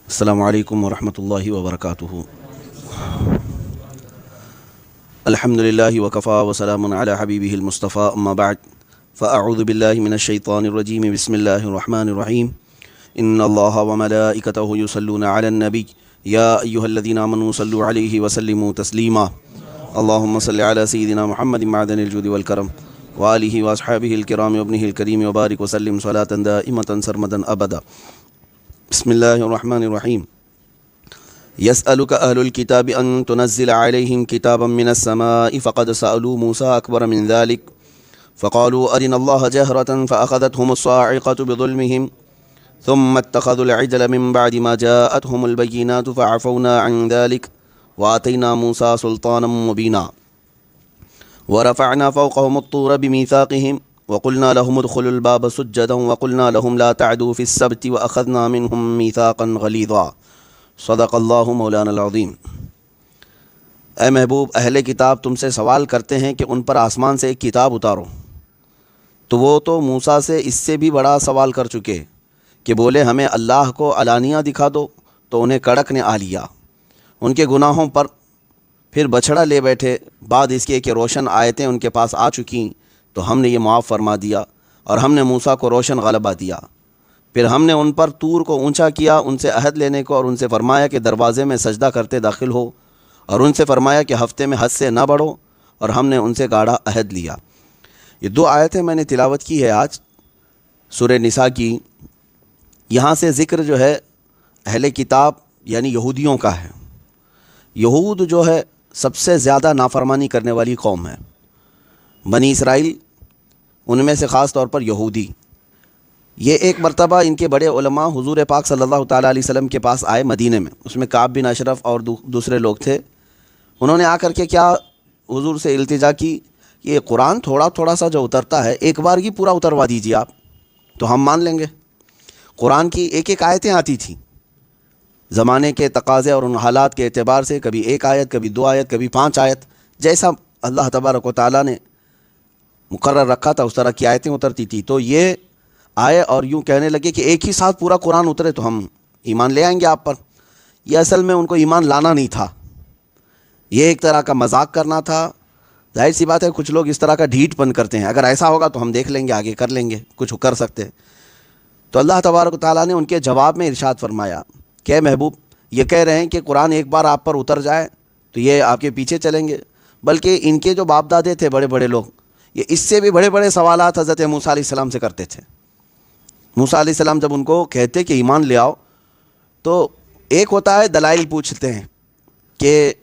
السلام علیکم ورحمۃ اللہ وبرکاتہ۔ الحمد للہ وکفا وسلام علی حبیبہ المصطفیٰ، اما بعد فاعوذ باللہ من الشیطان الرجیم، بسم اللہ الرحمن الرحیم۔ ان اللہ وملائکتہ یصلون علی النبی یا ایہا الذین آمنوا صلوا علیہ وسلموا تسلیما۔ اللہم صل علی سیدنا محمد معدن الجود والکرم وآلہ واصحابہ الکرام وابنہ الکریم وبارک وسلم صلاۃ دائمۃ سرمدا ابدا۔ بسم اللہ الرحمن الرحیم۔ یسألک اہل الکتاب ان تنزل علیہم کتابا من السماء فقد سألوا موسیٰ اکبر من ذلک فقالوا ارنا اللہ جہرۃ فأخذتهم الصاعقۃ بظلمہم ثم اتخذوا العجل من بعد ما جاءتهم البینات فعفونا عن ذلک وآتینا موسیٰ سلطانا مبینا ورفعنا فوقهم الطور بمیثاقہم وقلنا لهم ادخلوا الباب سجدا وقلنا لهم لا تعدوا في السبت وأخذنا منهم ميثاقا غليظا۔ صدق اللہ مولانا العظیم۔ اے محبوب، اہل کتاب تم سے سوال کرتے ہیں کہ ان پر آسمان سے ایک کتاب اتارو، تو وہ تو موسیٰ سے اس سے بھی بڑا سوال کر چکے کہ بولے ہمیں اللہ کو علانیہ دکھا دو، تو انہیں کڑک نے آ لیا۔ ان کے گناہوں پر پھر بچھڑا لے بیٹھے، بعد اس کے کہ روشن آیتیں ان کے پاس آ چکیں تو ہم نے یہ معاف فرما دیا اور ہم نے موسیٰ کو روشن غلبہ دیا۔ پھر ہم نے ان پر طور کو اونچا کیا، ان سے عہد لینے کو، اور ان سے فرمایا کہ دروازے میں سجدہ کرتے داخل ہو، اور ان سے فرمایا کہ ہفتے میں حد سے نہ بڑھو، اور ہم نے ان سے گاڑھا عہد لیا۔ یہ دو آیتیں میں نے تلاوت کی ہے آج سورہ نساء کی۔ یہاں سے ذکر جو ہے اہل کتاب یعنی یہودیوں کا ہے۔ یہود جو ہے سب سے زیادہ نافرمانی کرنے والی قوم ہے۔ بنی اسرائیل ان میں سے خاص طور پر یہودی۔ یہ ایک مرتبہ ان کے بڑے علماء حضور پاک صلی اللہ تعالیٰ علیہ وسلم کے پاس آئے مدینے میں، اس میں کعب بن اشرف اور دوسرے لوگ تھے۔ انہوں نے آ کر کے کیا حضور سے التجا کی، یہ قرآن تھوڑا تھوڑا سا جو اترتا ہے ایک بار کی پورا اتروا دیجیے آپ، تو ہم مان لیں گے۔ قرآن کی ایک ایک آیتیں آتی تھیں زمانے کے تقاضے اور ان حالات کے اعتبار سے، کبھی ایک آیت، کبھی دو آیت، کبھی 5 آیت، جیسا اللہ تبارک و تعالیٰ نے مقرر رکھا تھا اس طرح کی آیتیں اترتی تھی۔ تو یہ آئے اور یوں کہنے لگے کہ ایک ہی ساتھ پورا قرآن اترے تو ہم ایمان لے آئیں گے آپ پر۔ یہ اصل میں ان کو ایمان لانا نہیں تھا، یہ ایک طرح کا مذاق کرنا تھا۔ ظاہر سی بات ہے کچھ لوگ اس طرح کا ڈھیٹ پن کرتے ہیں، اگر ایسا ہوگا تو ہم دیکھ لیں گے، آگے کر لیں گے، کچھ کر سکتے ہیں۔ تو اللہ تبارک و تعالیٰ نے ان کے جواب میں ارشاد فرمایا کہ اے محبوب، یہ کہہ رہے ہیں کہ قرآن ایک بار آپ پر اتر جائے تو یہ آپ کے پیچھے چلیں گے، بلکہ ان کے جو باپ دادے تھے بڑے بڑے لوگ، یہ اس سے بھی بڑے بڑے سوالات حضرت موسیٰ علیہ السلام سے کرتے تھے۔ موسیٰ علیہ السلام جب ان کو کہتے کہ ایمان لے آؤ، تو ایک ہوتا ہے دلائل پوچھتے ہیں کہ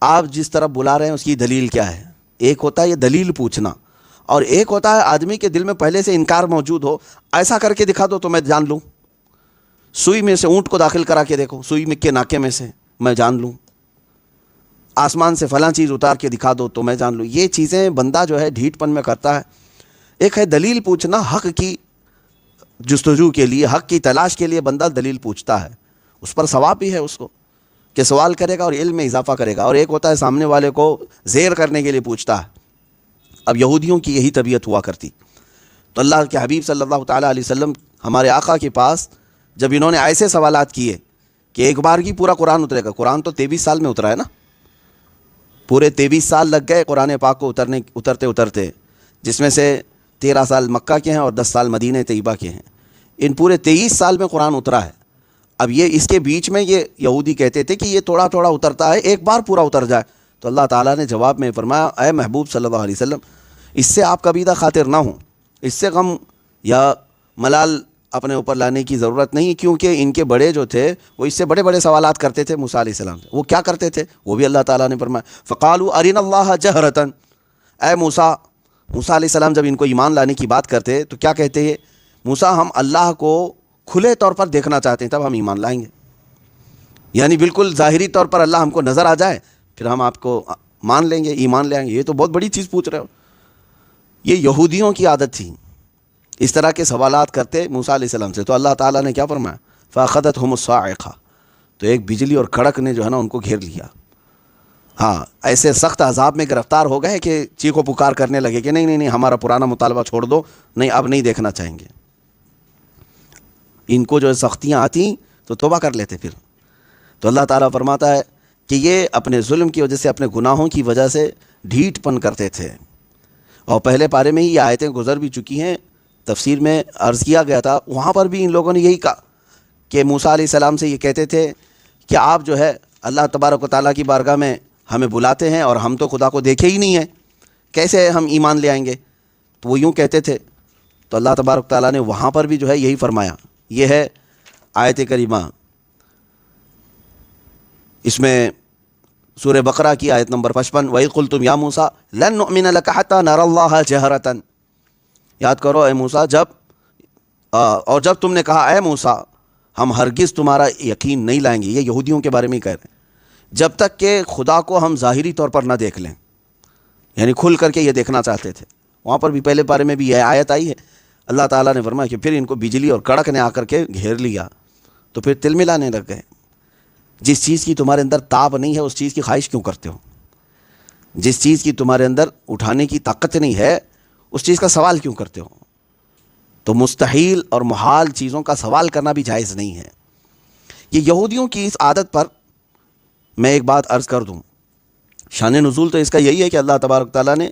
آپ جس طرف بلا رہے ہیں اس کی دلیل کیا ہے، ایک ہوتا ہے یہ دلیل پوچھنا، اور ایک ہوتا ہے آدمی کے دل میں پہلے سے انکار موجود ہو، ایسا کر کے دکھا دو تو میں جان لوں، سوئی میں سے اونٹ کو داخل کرا کے دیکھو، سوئی میں کے ناکے میں سے میں جان لوں، آسمان سے فلاں چیز اتار کے دکھا دو تو میں جان لوں۔ یہ چیزیں بندہ جو ہے ڈھیٹ پن میں کرتا ہے۔ ایک ہے دلیل پوچھنا، حق کی جستجو کے لیے، حق کی تلاش کے لیے بندہ دلیل پوچھتا ہے، اس پر ثواب بھی ہے اس کو کہ سوال کرے گا اور علم میں اضافہ کرے گا۔ اور ایک ہوتا ہے سامنے والے کو زیر کرنے کے لیے پوچھتا ہے۔ اب یہودیوں کی یہی طبیعت ہوا کرتی۔ تو اللہ کے حبیب صلی اللہ تعالیٰ علیہ وسلم ہمارے آقا کے پاس جب انہوں نے ایسے سوالات کیے کہ ایک بار کی پورا قرآن اترے گا، قرآن تو 23 سال میں اترا ہے نا، پورے 23 سال لگ گئے قرآن پاک کو اترتے اترتے، جس میں سے 13 سال مکہ کے ہیں اور 10 سال مدینہ طیبہ کے ہیں۔ ان پورے 23 سال میں قرآن اترا ہے۔ اب یہ اس کے بیچ میں یہ یہودی کہتے تھے کہ یہ تھوڑا تھوڑا اترتا ہے، ایک بار پورا اتر جائے۔ تو اللہ تعالیٰ نے جواب میں فرمایا اے محبوب صلی اللہ علیہ وسلم، اس سے آپ کبیدہ خاطر نہ ہوں، اس سے غم یا ملال اپنے اوپر لانے کی ضرورت نہیں، کیونکہ ان کے بڑے جو تھے وہ اس سے بڑے بڑے سوالات کرتے تھے موسیٰ علیہ السلام سے۔ وہ کیا کرتے تھے وہ بھی اللہ تعالیٰ نے فرمایا فقالوا ارنا اللہ جہرۃ۔ اے موسیٰ علیہ السلام جب ان کو ایمان لانے کی بات کرتے تو کیا کہتے ہیں؟ موسیٰ ہم اللہ کو کھلے طور پر دیکھنا چاہتے ہیں، تب ہم ایمان لائیں گے، یعنی بالکل ظاہری طور پر اللہ ہم کو نظر آ جائے پھر ہم آپ کو مان لیں گے، ایمان لے آئیں گے۔ یہ تو بہت بڑی چیز پوچھ رہے ہو۔ یہ یہودیوں کی عادت تھی، اس طرح کے سوالات کرتے موسیٰ علیہ السلام سے۔ تو اللہ تعالیٰ نے کیا فرمایا فَأَخَذَتْهُمُ الصَّاعِقَةُ، تو ایک بجلی اور کڑک نے جو ہے نا ان کو گھیر لیا۔ ہاں، ایسے سخت عذاب میں گرفتار ہو گئے کہ چیخ و پکار کرنے لگے کہ نہیں نہیں نہیں، ہمارا پرانا مطالبہ چھوڑ دو، نہیں اب نہیں دیکھنا چاہیں گے۔ ان کو جو سختیاں آتی تو توبہ کر لیتے پھر. تو اللہ تعالیٰ فرماتا ہے کہ یہ اپنے ظلم کی وجہ سے، اپنے گناہوں کی وجہ سے ڈھیٹ پن کرتے تھے. اور پہلے پارے میں ہی یہ آیتیں گزر بھی چکی ہیں، تفسیر میں عرض کیا گیا تھا، وہاں پر بھی ان لوگوں نے یہی کہا کہ موسیٰ علیہ السلام سے یہ کہتے تھے کہ آپ جو ہے اللہ تبارک و تعالیٰ کی بارگاہ میں ہمیں بلاتے ہیں اور ہم تو خدا کو دیکھے ہی نہیں ہیں، کیسے ہم ایمان لے آئیں گے؟ تو وہ یوں کہتے تھے. تو اللہ تبارک و تعالیٰ نے وہاں پر بھی جو ہے یہی فرمایا. یہ ہے آیت کریمہ، اس میں سورہ بقرہ کی آیت نمبر 55، وَإِذْ قُلْتُمْ يَا مُوسَىٰ لَن نُؤْمِنَ لَكَ حَتَّىٰ نَرَى اللَّهَ جَهْرَةً. یاد کرو اے موسیٰ، جب تم نے کہا اے موسیٰ ہم ہرگز تمہارا یقین نہیں لائیں گے. یہ یہودیوں کے بارے میں ہی کہہ رہے ہیں، جب تک کہ خدا کو ہم ظاہری طور پر نہ دیکھ لیں، یعنی کھل کر کے یہ دیکھنا چاہتے تھے. وہاں پر بھی پہلے بارے میں بھی یہ آیت آئی ہے. اللہ تعالیٰ نے فرمایا کہ پھر ان کو بجلی اور کڑک نے آ کر کے گھیر لیا تو پھر تل ملانے لگ گئے. جس چیز کی تمہارے اندر تاب نہیں ہے اس چیز کی خواہش کیوں کرتے ہو؟ جس چیز کی تمہارے اندر اٹھانے کی طاقت نہیں ہے اس چیز کا سوال کیوں کرتے ہو؟ تو مستحیل اور محال چیزوں کا سوال کرنا بھی جائز نہیں ہے. یہ یہودیوں کی اس عادت پر میں ایک بات عرض کر دوں. شان نزول تو اس کا یہی ہے کہ اللہ تبارک تعالیٰ نے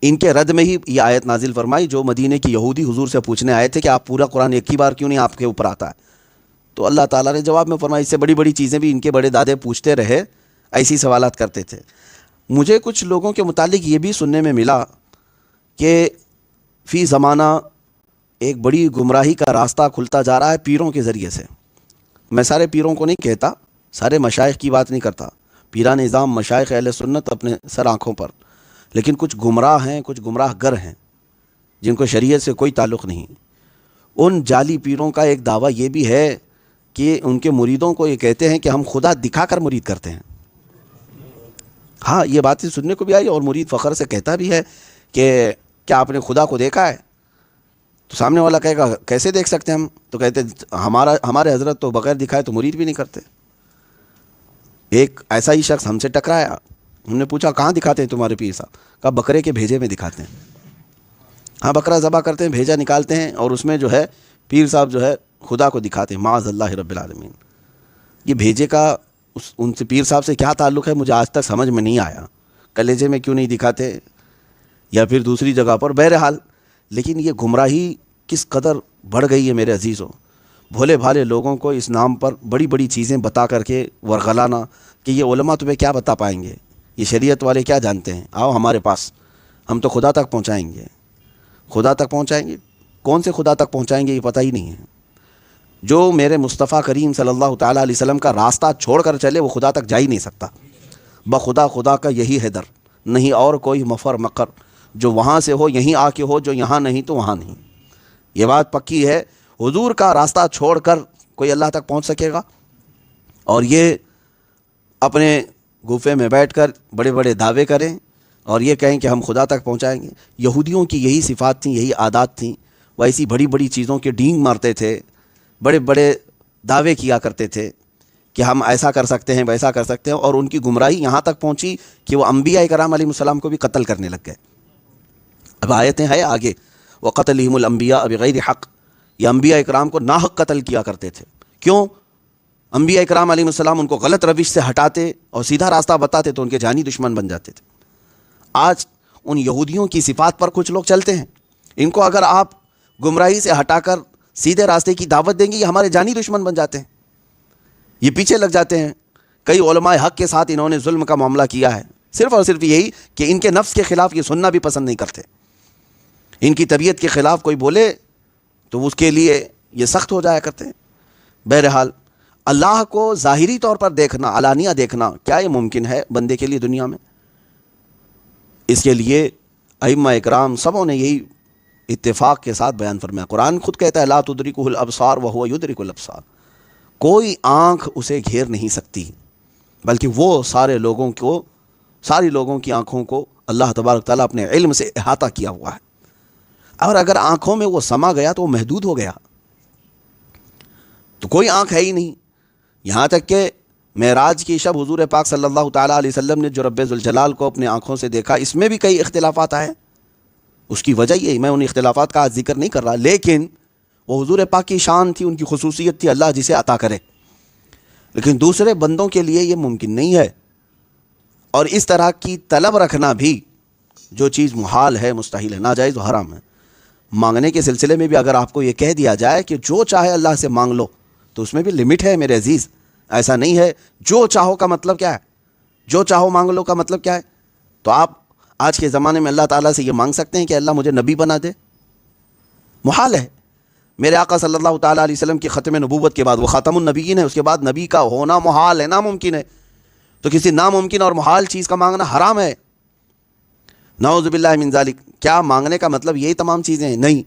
ان کے رد میں ہی یہ آیت نازل فرمائی. جو مدینے کی یہودی حضور سے پوچھنے آئے تھے کہ آپ پورا قرآن ایک ہی بار کیوں نہیں آپ کے اوپر آتا ہے، تو اللہ تعالیٰ نے جواب میں فرمایا اس سے بڑی بڑی چیزیں بھی ان کے بڑے دادے پوچھتے رہے، ایسی سوالات کرتے تھے. مجھے کچھ لوگوں کے متعلق یہ بھی سننے میں ملا کہ فی زمانہ ایک بڑی گمراہی کا راستہ کھلتا جا رہا ہے پیروں کے ذریعے سے. میں سارے پیروں کو نہیں کہتا، سارے مشائخ کی بات نہیں کرتا، پیران نظام مشائخ اہل سنت اپنے سر آنکھوں پر، لیکن کچھ گمراہ ہیں، کچھ گمراہ گر ہیں جن کو شریعت سے کوئی تعلق نہیں. ان جعلی پیروں کا ایک دعویٰ یہ بھی ہے کہ ان کے مریدوں کو یہ کہتے ہیں کہ ہم خدا دکھا کر مرید کرتے ہیں. ہاں یہ باتیں سننے کو بھی آئی اور مرید فخر سے کہتا بھی ہے کہ کیا آپ نے خدا کو دیکھا ہے؟ تو سامنے والا کہے گا کیسے دیکھ سکتے ہیں ہم؟ تو کہتے ہمارے حضرت تو بغیر دکھائے تو مرید بھی نہیں کرتے. ایک ایسا ہی شخص ہم سے ٹکرایا، ہم نے پوچھا کہاں دکھاتے ہیں تمہارے پیر صاحب؟ کہا بکرے کے بھیجے میں دکھاتے ہیں. ہاں بکرا ذبح کرتے ہیں، بھیجا نکالتے ہیں اور اس میں جو ہے پیر صاحب جو ہے خدا کو دکھاتے ہیں. معاذ اللہ رب العالمین. یہ بھیجے کا ان سے پیر صاحب سے کیا تعلق ہے مجھے آج تک سمجھ میں نہیں آیا. کلیجے میں کیوں نہیں دکھاتے یا پھر دوسری جگہ پر؟ بہرحال لیکن یہ گمراہی کس قدر بڑھ گئی ہے میرے عزیزوں. بھولے بھالے لوگوں کو اس نام پر بڑی بڑی چیزیں بتا کر کے ورغلانا کہ یہ علماء تمہیں کیا بتا پائیں گے، یہ شریعت والے کیا جانتے ہیں، آؤ ہمارے پاس ہم تو خدا تک پہنچائیں گے. خدا تک پہنچائیں گے؟ کون سے خدا تک پہنچائیں گے یہ پتہ ہی نہیں ہے. جو میرے مصطفیٰ کریم صلی اللہ تعالیٰ علیہ وسلم کا راستہ چھوڑ کر چلے وہ خدا تک جا ہی نہیں سکتا. بخدا خدا کا یہی ہے در، نہیں اور کوئی مفر مقر. جو وہاں سے ہو یہیں آ کے ہو، جو یہاں نہیں تو وہاں نہیں. یہ بات پکی ہے. حضور کا راستہ چھوڑ کر کوئی اللہ تک پہنچ سکے گا؟ اور یہ اپنے گوفے میں بیٹھ کر بڑے بڑے دعوے کریں اور یہ کہیں کہ ہم خدا تک پہنچائیں گے. یہودیوں کی یہی صفات تھیں، یہی عادات تھیں. وہ ایسی بڑی بڑی چیزوں کے ڈینگ مارتے تھے، بڑے بڑے دعوے کیا کرتے تھے کہ ہم ایسا کر سکتے ہیں ویسا کر سکتے ہیں. اور ان کی گمراہی یہاں تک پہنچی کہ وہ انبیاء کرام علیہ السلام کو بھی قتل کرنے لگ گئے. اب آیتیں ہیں آگے، وَقَتْلِهِمُ الْأَنْبِيَاءَ بِغَيْرِ حق. یہ انبیاء اکرام کو ناحق قتل کیا کرتے تھے. کیوں؟ انبیاء اکرام علیہ السلام ان کو غلط روش سے ہٹاتے اور سیدھا راستہ بتاتے تو ان کے جانی دشمن بن جاتے تھے. آج ان یہودیوں کی صفات پر کچھ لوگ چلتے ہیں. ان کو اگر آپ گمراہی سے ہٹا کر سیدھے راستے کی دعوت دیں گے یہ ہمارے جانی دشمن بن جاتے ہیں، یہ پیچھے لگ جاتے ہیں. کئی علماء حق کے ساتھ انہوں نے ظلم کا معاملہ کیا ہے، صرف اور صرف یہی کہ ان کے نفس کے خلاف یہ سننا بھی پسند نہیں کرتے. ان کی طبیعت کے خلاف کوئی بولے تو اس کے لیے یہ سخت ہو جایا کرتے ہیں. بہرحال اللہ کو ظاہری طور پر دیکھنا، علانیہ دیکھنا، کیا یہ ممکن ہے بندے کے لیے دنیا میں؟ اس کے لیے ائمہ اکرام سبوں نے یہی اتفاق کے ساتھ بیان فرمایا. قرآن خود کہتا ہے لا تدرکہ الابصار وہو یدرک الابصار. کوئی آنکھ اسے گھیر نہیں سکتی، بلکہ وہ سارے لوگوں کی آنکھوں کو اللہ تبارک تعالیٰ اپنے علم سے احاطہ کیا ہوا ہے. اور اگر آنکھوں میں وہ سما گیا تو وہ محدود ہو گیا، تو کوئی آنکھ ہے ہی نہیں. یہاں تک کہ معراج کی شب حضور پاک صلی اللہ تعالیٰ علیہ وسلم نے جو رب ذوالجلال کو اپنے آنکھوں سے دیکھا، اس میں بھی کئی اختلافات آئے. اس کی وجہ یہ، میں ان اختلافات کا ذکر نہیں کر رہا، لیکن وہ حضور پاک کی شان تھی، ان کی خصوصیت تھی، اللہ جسے عطا کرے، لیکن دوسرے بندوں کے لیے یہ ممکن نہیں ہے۔ اور اس طرح کی طلب رکھنا بھی، جو چیز محال ہے، مستحیل ہے، ناجائز و حرام ہے۔ مانگنے کے سلسلے میں بھی اگر آپ کو یہ کہہ دیا جائے کہ جو چاہے اللہ سے مانگ لو، تو اس میں بھی لمٹ ہے میرے عزیز۔ ایسا نہیں ہے جو چاہو کا مطلب کیا ہے، جو چاہو مانگ لو کا مطلب کیا ہے؟ تو آپ آج کے زمانے میں اللہ تعالیٰ سے یہ مانگ سکتے ہیں کہ اللہ مجھے نبی بنا دے؟ محال ہے۔ میرے آقا صلی اللہ تعالیٰ علیہ وسلم کی ختم نبوت کے بعد وہ خاتم النبیین ہے، اس کے بعد نبی کا ہونا محال ہے، ناممکن ہے۔ تو کسی ناممکن اور محال چیز کا مانگنا حرام ہے، نعوذ باللہ من ذالک۔ کیا مانگنے کا مطلب یہی تمام چیزیں ہیں؟ نہیں،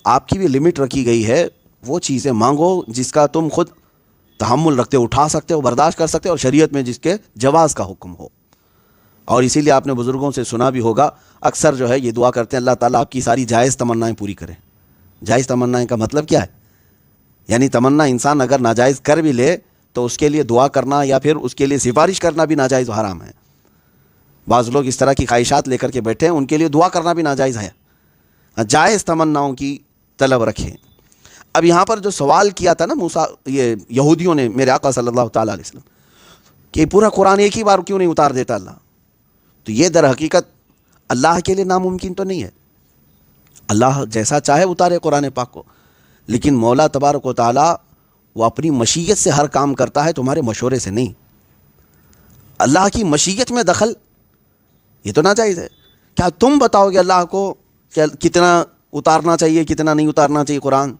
آپ کی بھی لمٹ رکھی گئی ہے۔ وہ چیزیں مانگو جس کا تم خود تحمل رکھتے ہو، اٹھا سکتے ہو، برداشت کر سکتے ہو، اور شریعت میں جس کے جواز کا حکم ہو۔ اور اسی لیے آپ نے بزرگوں سے سنا بھی ہوگا، اکثر جو ہے یہ دعا کرتے ہیں اللہ تعالیٰ آپ کی ساری جائز تمنائیں پوری کرے۔ جائز تمنائیں کا مطلب کیا ہے؟ یعنی تمنا انسان اگر ناجائز کر بھی لے تو اس کے لیے دعا کرنا یا پھر اس کے لیے سفارش کرنا بھی ناجائز و حرام ہے۔ بعض لوگ اس طرح کی خواہشات لے کر کے بیٹھے ہیں، ان کے لیے دعا کرنا بھی ناجائز ہے۔ جائز تمناؤں کی طلب رکھیں۔ اب یہاں پر جو سوال کیا تھا نا موسیٰ، یہ یہودیوں نے میرے آقا صلی اللہ تعالیٰ علیہ وسلم کہ پورا قرآن ایک ہی بار کیوں نہیں اتار دیتا اللہ؟ تو یہ در حقیقت اللہ کے لیے ناممکن تو نہیں ہے۔ اللہ جیسا چاہے اتارے قرآن پاک کو، لیکن مولا تبارک و تعالیٰ وہ اپنی مشیت سے ہر کام کرتا ہے، تمہارے مشورے سے نہیں۔ اللہ کی مشیت میں دخل یہ تو ناجائز ہے۔ کیا تم بتاؤ گے اللہ کو کہ کتنا اتارنا چاہیے، کتنا نہیں اتارنا چاہیے قرآن؟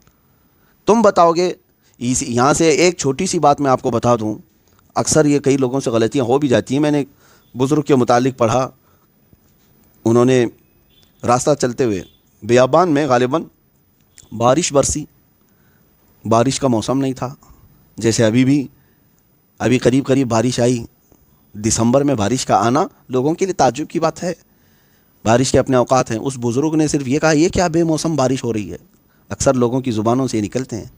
تم بتاؤ گے؟ یہاں سے ایک چھوٹی سی بات میں آپ کو بتا دوں، اکثر یہ کئی لوگوں سے غلطیاں ہو بھی جاتی ہیں۔ میں نے بزرگ کے متعلق پڑھا، انہوں نے راستہ چلتے ہوئے بیابان میں غالباً بارش برسی، بارش کا موسم نہیں تھا، جیسے ابھی قریب بارش آئی۔ دسمبر میں بارش کا آنا لوگوں کے لیے تعجب کی بات ہے، بارش کے اپنے اوقات ہیں۔ اس بزرگ نے صرف یہ کہا یہ کیا بے موسم بارش ہو رہی ہے؟ اکثر لوگوں کی زبانوں سے نکلتے ہیں۔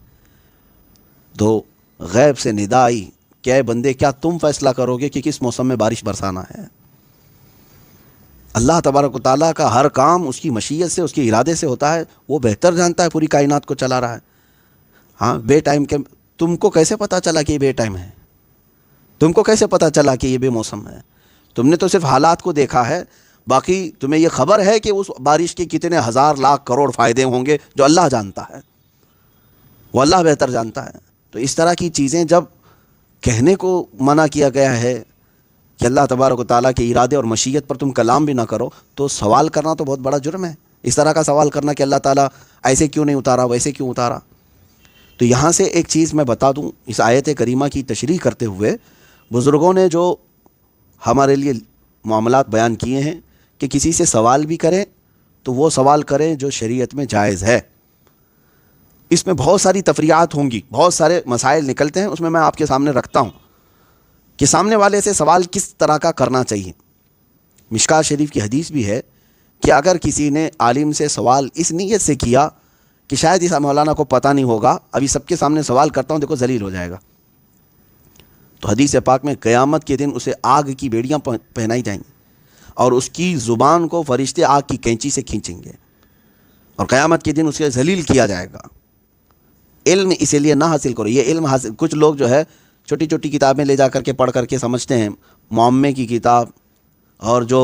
تو غیب سے ندا آئی کہ اے بندے، کیا تم فیصلہ کرو گے کہ کس موسم میں بارش برسانا ہے؟ اللہ تبارک و تعالیٰ کا ہر کام اس کی مشیت سے، اس کے ارادے سے ہوتا ہے، وہ بہتر جانتا ہے، پوری کائنات کو چلا رہا ہے۔ ہاں، بے ٹائم کے تم کو کیسے پتہ چلا کہ یہ بے ٹائم ہے؟ تم کو کیسے پتہ چلا کہ یہ بے موسم ہے؟ تم نے تو صرف حالات کو دیکھا ہے، باقی تمہیں یہ خبر ہے کہ اس بارش کے کتنے ہزار لاکھ کروڑ فائدے ہوں گے جو اللہ جانتا ہے، وہ اللہ بہتر جانتا ہے۔ تو اس طرح کی چیزیں جب کہنے کو منع کیا گیا ہے کہ اللہ تبارک و تعالیٰ کے ارادے اور مشیت پر تم کلام بھی نہ کرو، تو سوال کرنا تو بہت بڑا جرم ہے۔ اس طرح کا سوال کرنا کہ اللہ تعالیٰ ایسے کیوں نہیں اتارا، ویسے کیوں اتارا۔ تو یہاں سے ایک چیز میں بتا دوں، اس آیت کریمہ کی تشریح کرتے ہوئے بزرگوں نے جو ہمارے لیے معاملات بیان کیے ہیں کہ کسی سے سوال بھی کریں تو وہ سوال کریں جو شریعت میں جائز ہے۔ اس میں بہت ساری تفریعات ہوں گی، بہت سارے مسائل نکلتے ہیں، اس میں آپ کے سامنے رکھتا ہوں کہ سامنے والے سے سوال کس طرح کا کرنا چاہیے۔ مشکات شریف کی حدیث بھی ہے کہ اگر کسی نے عالم سے سوال اس نیت سے کیا کہ شاید اس مولانا کو پتہ نہیں ہوگا، ابھی سب کے سامنے سوال کرتا ہوں، دیکھو ذلیل ہو جائے گا، تو حدیث پاک میں قیامت کے دن اسے آگ کی بیڑیاں پہنائی جائیں گی اور اس کی زبان کو فرشتے آگ کی کینچی سے کھینچیں گے، اور قیامت کے دن اسے ذلیل کیا جائے گا۔ علم اسی لیے نہ حاصل کرو، یہ علم حاصل، کچھ لوگ جو ہے چھوٹی چھوٹی کتابیں لے جا کر کے پڑھ کر کے سمجھتے ہیں معمے کی کتاب اور جو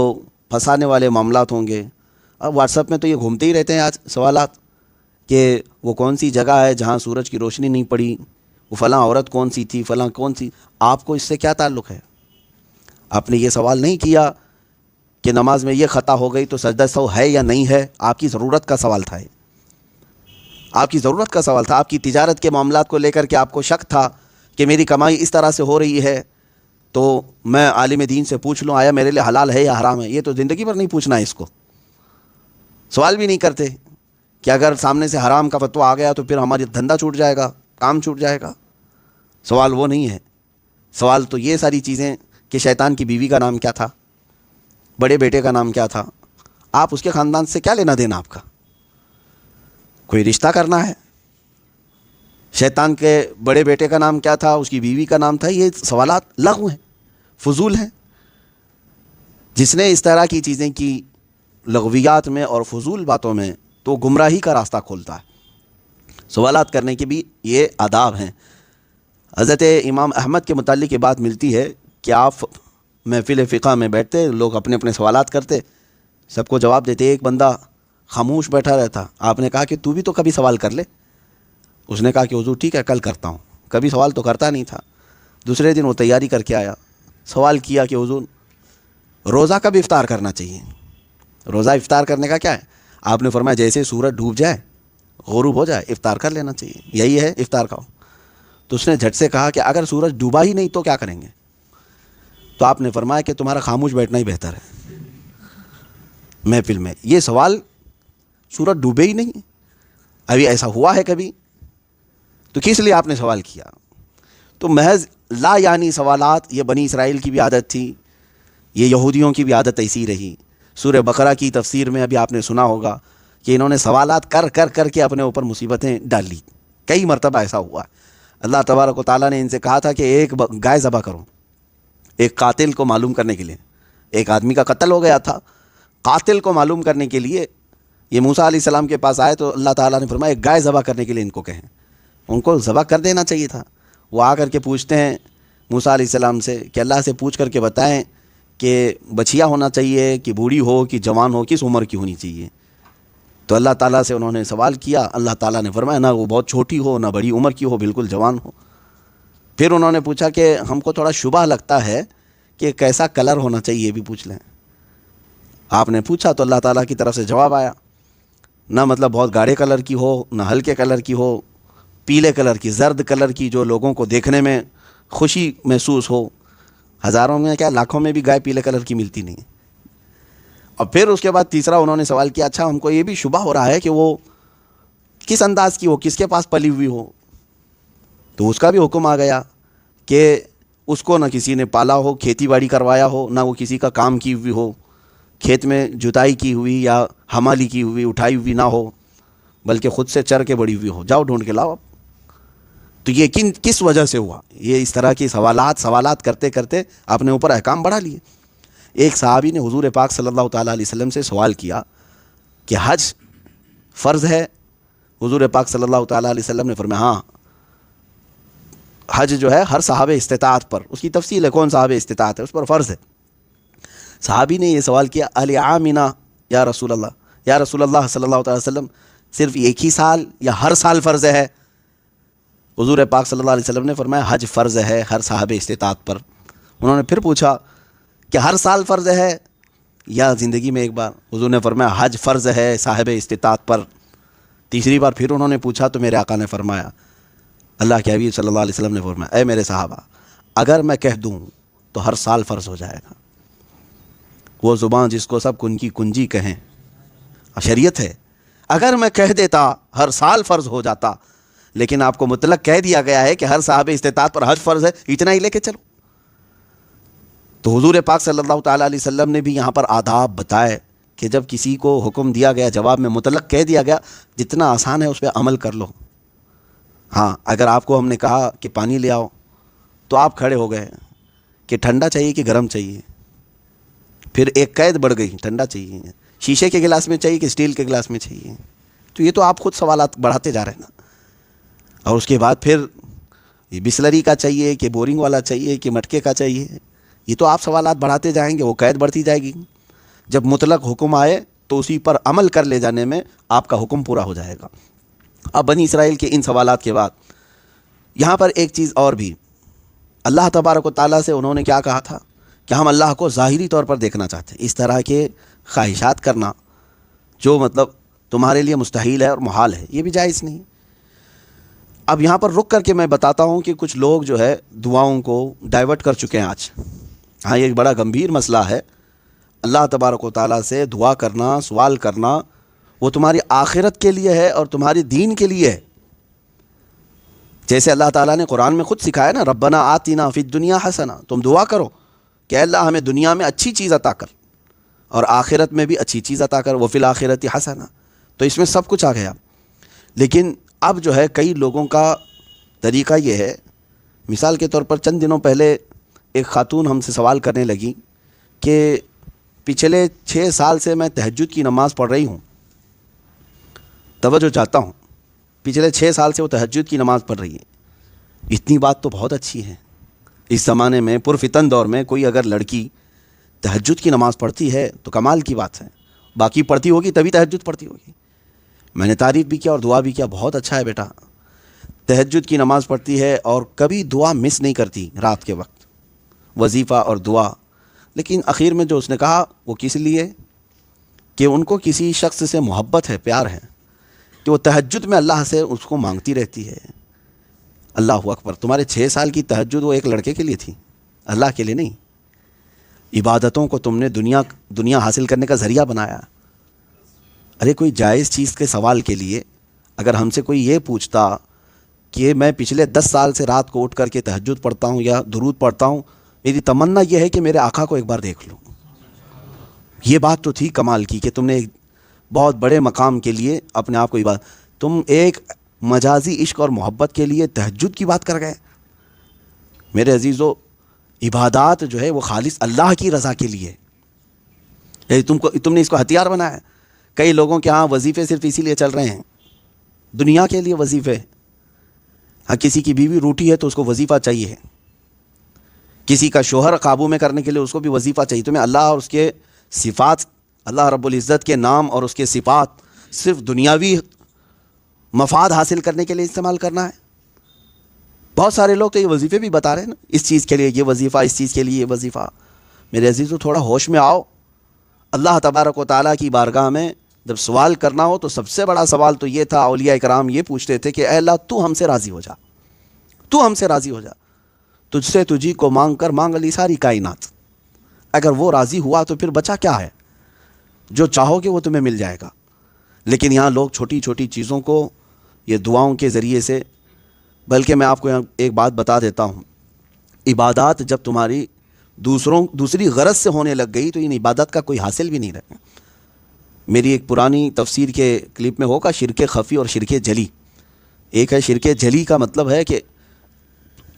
پھنسانے والے معاملات ہوں گے۔ اب واٹس ایپ میں تو یہ گھومتے ہی رہتے ہیں آج سوالات کہ وہ کون سی جگہ ہے جہاں سورج کی روشنی نہیں پڑی، وہ فلاں عورت کون سی تھی، فلاں کون سی۔ آپ کو اس سے کیا تعلق ہے؟ آپ نے یہ سوال نہیں کیا کہ نماز میں یہ خطا ہو گئی تو سجدہ سہو ہے یا نہیں ہے، آپ کی ضرورت کا سوال تھا، آپ کی ضرورت کا سوال تھا۔ آپ کی تجارت کے معاملات کو لے کر کے آپ کو شک تھا کہ میری کمائی اس طرح سے ہو رہی ہے تو میں عالم دین سے پوچھ لوں آیا میرے لیے حلال ہے یا حرام ہے۔ یہ تو زندگی بھر نہیں پوچھنا ہے، اس کو سوال بھی نہیں کرتے کہ اگر سامنے سے حرام کا فتویٰ آ گیا تو پھر ہماری دھندا چھوٹ جائے گا، کام چھوٹ جائے گا۔ سوال وہ نہیں ہے، سوال تو یہ ساری چیزیں کہ شیطان کی بیوی کا نام کیا تھا، بڑے بیٹے کا نام کیا تھا، آپ اس کے خاندان سے کیا لینا دینا؟ آپ کا کوئی رشتہ کرنا ہے؟ شیطان کے بڑے بیٹے کا نام کیا تھا، اس کی بیوی کا نام تھا؟ یہ سوالات لغو ہیں، فضول ہیں۔ جس نے اس طرح کی چیزیں کی لغویات میں اور فضول باتوں میں، تو گمراہی کا راستہ کھولتا ہے۔ سوالات کرنے کے بھی یہ آداب ہیں۔ حضرت امام احمد کے متعلق یہ بات ملتی ہے کہ آپ محفل فقہ میں بیٹھتے، لوگ اپنے اپنے سوالات کرتے، سب کو جواب دیتے، ایک بندہ خاموش بیٹھا رہتا۔ آپ نے کہا کہ تو بھی تو کبھی سوال کر لے۔ اس نے کہا کہ حضور ٹھیک ہے کل کرتا ہوں۔ کبھی سوال تو کرتا نہیں تھا۔ دوسرے دن وہ تیاری کر کے آیا، سوال کیا کہ حضور روزہ کب افطار کرنا چاہیے؟ روزہ افطار کرنے کا کیا ہے؟ آپ نے فرمایا جیسے سورج ڈوب جائے، غروب ہو جائے، افطار کر لینا چاہیے، یہی ہے افطار کا۔ تو اس نے جھٹ سے کہا کہ اگر سورج ڈوبا ہی نہیں تو کیا کریں گے؟ تو آپ نے فرمایا کہ تمہارا خاموش بیٹھنا ہی بہتر ہے محفل میں۔ یہ سوال سورج ڈوبے ہی نہیں، ابھی ایسا ہوا ہے کبھی؟ تو کس لیے آپ نے سوال کیا؟ تو محض لا یعنی سوالات، یہ بنی اسرائیل کی بھی عادت تھی، یہ یہودیوں کی بھی عادت ایسی رہی۔ سورہ بقرہ کی تفسیر میں ابھی آپ نے سنا ہوگا کہ انہوں نے سوالات کر کر کر کے اپنے اوپر مصیبتیں ڈال لی۔ کئی مرتبہ ایسا ہوا۔ اللہ تبارک و تعالیٰ نے ان سے کہا تھا کہ ایک گائے ذبح کرو، ایک قاتل کو معلوم کرنے کے لیے۔ ایک آدمی کا قتل ہو گیا تھا، قاتل کو معلوم کرنے کے لیے یہ موسیٰ علیہ السلام کے پاس آئے تو اللہ تعالیٰ نے فرمایا ایک گائے ذبح کرنے کے لیے ان کو کہیں۔ ان کو ذبح کر دینا چاہیے تھا۔ وہ آ کر کے پوچھتے ہیں موسیٰ علیہ السلام سے کہ اللہ سے پوچھ کر کے بتائیں کہ بچیا ہونا چاہیے کہ بوڑھی ہو کہ جوان ہو، کس عمر کی ہونی چاہیے؟ تو اللہ تعالیٰ سے انہوں نے سوال کیا، اللہ تعالیٰ نے فرمایا نہ وہ بہت چھوٹی ہو نہ بڑی عمر کی ہو، بالکل جوان ہو۔ پھر انہوں نے پوچھا کہ ہم کو تھوڑا شبہ لگتا ہے کہ کیسا کلر ہونا چاہیے، یہ بھی پوچھ لیں۔ آپ نے پوچھا تو اللہ تعالیٰ کی طرف سے جواب آیا، نہ مطلب بہت گاڑھے کلر کی ہو نہ ہلکے کلر کی ہو، پیلے کلر کی، زرد کلر کی، جو لوگوں کو دیکھنے میں خوشی محسوس ہو۔ ہزاروں میں کیا لاکھوں میں بھی گائے پیلے کلر کی ملتی نہیں۔ اور پھر اس کے بعد تیسرا انہوں نے سوال کیا، اچھا ہم کو یہ بھی شبہ ہو رہا ہے کہ وہ کس انداز کی ہو، کس کے پاس پلی ہوئی ہو۔ تو اس کا بھی حکم آ گیا کہ اس کو نہ کسی نے پالا ہو، کھیتی باڑی کروایا ہو، نہ وہ کسی کا کام کی ہوئی ہو، کھیت میں جتائی کی ہوئی یا حمالی کی ہوئی اٹھائی ہوئی نہ ہو، بلکہ خود سے چر کے بڑی ہوئی ہو، جاؤ ڈھونڈ کے لاؤ۔ تو یہ کس وجہ سے ہوا؟ یہ اس طرح کی سوالات کرتے کرتے اپنے اوپر احکام بڑھا لیے۔ ایک صحابی نے حضور پاک صلی اللہ تعالیٰ علیہ وسلم سے سوال کیا کہ حج فرض ہے؟ حضور پاک صلی اللہ تعالیٰ علیہ وسلم نے فرمایا ہاں، حج جو ہے ہر صاحب استطاعت پر، اس کی تفصیل ہے کون صاحب استطاعت ہے، اس پر فرض ہے۔ صحابی نے یہ سوال کیا العامنا یا رسول اللہ، یا رسول اللہ صلی اللہ تعالیٰ وسلم صرف ایک ہی سال یا ہر سال فرض ہے؟ حضور پاک صلی اللہ علیہ وسلم نے فرمایا حج فرض ہے ہر صاحب استطاعت پر۔ انہوں نے پھر پوچھا کہ ہر سال فرض ہے یا زندگی میں ایک بار؟ حضور نے فرمایا حج فرض ہے صاحب استطاعت پر۔ تیسری بار پھر انہوں نے پوچھا تو میرے آقا نے فرمایا، اللہ کے حبیب صلی اللہ علیہ وسلم نے فرمایا اے میرے صحابہ، اگر میں کہہ دوں تو ہر سال فرض ہو جائے گا۔ وہ زبان جس کو سب کن کی کنجی کہیں، شریعت ہے۔ اگر میں کہہ دیتا ہر سال فرض ہو جاتا، لیکن آپ کو مطلق کہہ دیا گیا ہے کہ ہر صاحب استطاعت پر حج فرض ہے، اتنا ہی لے کے چلو۔ تو حضور پاک صلی اللہ تعالیٰ علیہ وسلم نے بھی یہاں پر آداب بتائے کہ جب کسی کو حکم دیا گیا، جواب میں مطلق کہہ دیا گیا، جتنا آسان ہے اس پہ عمل کر لو۔ ہاں، اگر آپ کو ہم نے کہا کہ پانی لے آؤ تو آپ کھڑے ہو گئے کہ ٹھنڈا چاہیے کہ گرم چاہیے، پھر ایک قید بڑھ گئی، ٹھنڈا چاہیے، شیشے کے گلاس میں چاہیے کہ اسٹیل کے گلاس میں چاہیے، تو یہ تو آپ خود سوالات بڑھاتے جا رہے ہیں نا۔ اور اس کے بعد پھر یہ بسلری کا چاہیے کہ بورنگ والا چاہیے کہ مٹکے کا چاہیے، یہ تو آپ سوالات بڑھاتے جائیں گے، وہ قید بڑھتی جائے گی۔ جب مطلق حکم آئے تو اسی پر عمل کر لے جانے میں آپ کا حکم پورا ہو جائے گا۔ اب بنی اسرائیل کے ان سوالات کے بعد یہاں پر ایک چیز اور بھی، اللہ تبارک و تعالیٰ سے انہوں نے کیا کہا تھا کہ ہم اللہ کو ظاہری طور پر دیکھنا چاہتے ہیں۔ اس طرح کے خواہشات کرنا جو مطلب تمہارے لیے مستحیل ہے اور محال ہے، یہ بھی جائز نہیں۔ اب یہاں پر رک کر کے میں بتاتا ہوں کہ کچھ لوگ جو ہے دعاؤں کو ڈائیورٹ کر چکے ہیں آج۔ ہاں، یہ ایک بڑا گمبھیر مسئلہ ہے۔ اللہ تبارک و تعالیٰ سے دعا کرنا، سوال کرنا، وہ تمہاری آخرت کے لیے ہے اور تمہاری دین کے لیے ہے۔ جیسے اللہ تعالیٰ نے قرآن میں خود سکھایا نا، ربنا آتنا فی الدنیا حسنہ، تم دعا کرو کہ اللہ ہمیں دنیا میں اچھی چیز عطا کر اور آخرت میں بھی اچھی چیز عطا کر، وفی الآخرۃ حسنہ۔ تو اس میں سب کچھ آ گیا۔ لیکن اب جو ہے کئی لوگوں کا طریقہ یہ ہے، مثال کے طور پر چند دنوں پہلے ایک خاتون ہم سے سوال کرنے لگی کہ پچھلے 6 سال سے میں تہجد کی نماز پڑھ رہی ہوں، توجہ چاہتا ہوں، پچھلے 6 سال سے وہ تہجد کی نماز پڑھ رہی ہے۔ اتنی بات تو بہت اچھی ہے۔ اس زمانے میں پرفتن دور میں کوئی اگر لڑکی تہجد کی نماز پڑھتی ہے تو کمال کی بات ہے۔ باقی پڑھتی ہوگی تبھی تہجد پڑھتی ہوگی۔ میں نے تعریف بھی کیا اور دعا بھی کیا، بہت اچھا ہے بیٹا، تہجد کی نماز پڑھتی ہے اور کبھی دعا مس نہیں کرتی رات کے وقت، وظیفہ اور دعا۔ لیکن اخیر میں جو اس نے کہا وہ کس لیے کہ ان کو کسی شخص سے محبت ہے، پیار ہے، کہ وہ تہجد میں اللہ سے اس کو مانگتی رہتی ہے۔ اللہ اکبر، تمہارے 6 سال کی تہجد وہ ایک لڑکے کے لیے تھی، اللہ کے لیے نہیں۔ عبادتوں کو تم نے دنیا حاصل کرنے کا ذریعہ بنایا۔ ارے کوئی جائز چیز کے سوال کے لیے اگر ہم سے کوئی یہ پوچھتا کہ میں پچھلے 10 سال سے رات کو اٹھ کر کے تہجد پڑھتا ہوں یا درود پڑھتا ہوں، میری تمنا یہ ہے کہ میرے آقا کو ایک بار دیکھ لوں، یہ بات تو تھی کمال کی کہ تم نے ایک بہت بڑے مقام کے لیے اپنے آپ کو عبادت، تم ایک مجازی عشق اور محبت کے لیے تہجد کی بات کر گئے۔ میرے عزیزو، عبادات جو ہے وہ خالص اللہ کی رضا کے لیے، تم نے اس کو ہتھیار بنایا ہے۔ کئی لوگوں کے ہاں وظیفے صرف اسی لیے چل رہے ہیں، دنیا کے لیے وظیفے۔ ہاں کسی کی بیوی روٹھی ہے تو اس کو وظیفہ چاہیے، کسی کا شوہر قابو میں کرنے کے لیے اس کو بھی وظیفہ چاہیے۔ تمہیں اللہ اور اس کے صفات، اللہ رب العزت کے نام اور اس کے صفات صرف دنیاوی مفاد حاصل کرنے کے لیے استعمال کرنا ہے۔ بہت سارے لوگ تو یہ وظیفے بھی بتا رہے ہیں نا، اس چیز کے لیے یہ وظیفہ، اس چیز کے لیے یہ وظیفہ۔ میرے عزیزو تھوڑا ہوش میں آؤ۔ اللہ تبارک و تعالیٰ کی بارگاہ میں جب سوال کرنا ہو تو سب سے بڑا سوال تو یہ تھا، اولیاء کرام یہ پوچھتے تھے کہ اے اللہ تو ہم سے راضی ہو جا، تو ہم سے راضی ہو جا، تجھ سے تجھی کو مانگ کر مانگ لی ساری کائنات۔ اگر وہ راضی ہوا تو پھر بچا کیا ہے؟ جو چاہو گے وہ تمہیں مل جائے گا۔ لیکن یہاں لوگ چھوٹی چھوٹی چیزوں کو یہ دعاؤں کے ذریعے سے، بلکہ میں آپ کو یہاں ایک بات بتا دیتا ہوں، عبادات جب تمہاری دوسری غرض سے ہونے لگ گئی تو ان عبادت کا کوئی حاصل بھی نہیں رہے۔ میری ایک پرانی تفسیر کے کلپ میں ہوگا شرک خفی اور شرک جلی۔ ایک ہے شرک جلی کا مطلب ہے کہ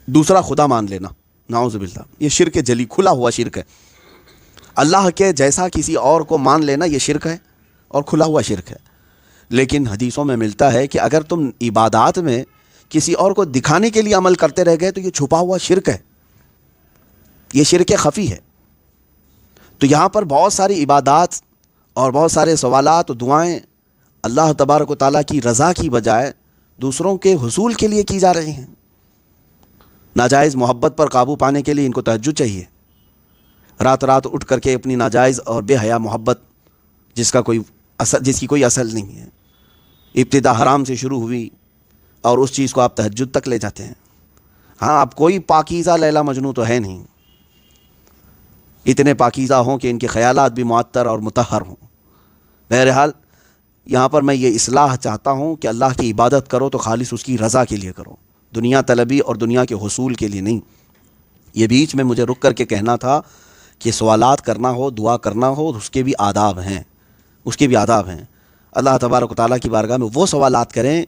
دوسرا خدا مان لینا، نعوذ باللہ، یہ شرک جلی کھلا ہوا شرک ہے۔ اللہ کے جیسا کسی اور کو مان لینا یہ شرک ہے اور کھلا ہوا شرک ہے۔ لیکن حدیثوں میں ملتا ہے کہ اگر تم عبادات میں کسی اور کو دکھانے کے لیے عمل کرتے رہ گئے تو یہ چھپا ہوا شرک ہے، یہ شرک خفی ہے۔ تو یہاں پر بہت ساری عبادات اور بہت سارے سوالات و دعائیں اللہ تبارک و تعالیٰ کی رضا کی بجائے دوسروں کے حصول کے لیے کی جا رہی ہیں۔ ناجائز محبت پر قابو پانے کے لیے ان کو تہجد چاہیے، رات رات اٹھ کر کے اپنی ناجائز اور بے حیا محبت جس کی کوئی اصل نہیں ہے، ابتدا حرام سے شروع ہوئی اور اس چیز کو آپ تہجد تک لے جاتے ہیں۔ ہاں اب کوئی پاکیزہ لیلا مجنوں تو ہے نہیں، اتنے پاکیزہ ہوں کہ ان کے خیالات بھی معطر اور مطہر ہوں۔ بہرحال یہاں پر میں یہ اصلاح چاہتا ہوں کہ اللہ کی عبادت کرو تو خالص اس کی رضا کے لیے کرو، دنیا طلبی اور دنیا کے حصول کے لیے نہیں۔ یہ بیچ میں مجھے رک کر کے کہنا تھا کہ سوالات کرنا ہو، دعا کرنا ہو، اس کے بھی آداب ہیں، اس کے بھی آداب ہیں۔ اللہ تبارک و تعالیٰ کی بارگاہ میں وہ سوالات کریں